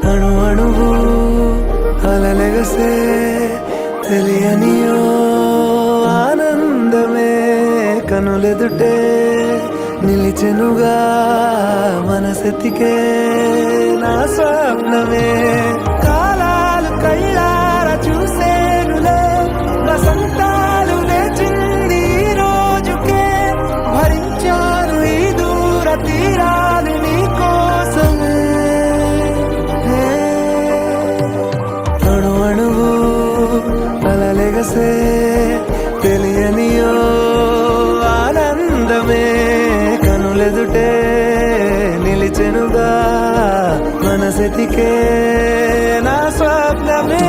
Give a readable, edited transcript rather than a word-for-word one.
అణు అణువు అలలెగసే తెలియనియో ఆనందమే కనులెదుటే నిలిచెనుగా మనసెతికే నా స్వప్నమే కాలాలు కళ్ళార చూసేనులే వసంతాలు లేచింది ఈ రోజుకే భరించాను ఈ దూర తీరాలు నీ కోసమే అణు అణువు అలలెగసే తెలియనియో ఆనందమే కనులెదుటే నిలిచెనుగా మనసెతికే నా స్వప్నమే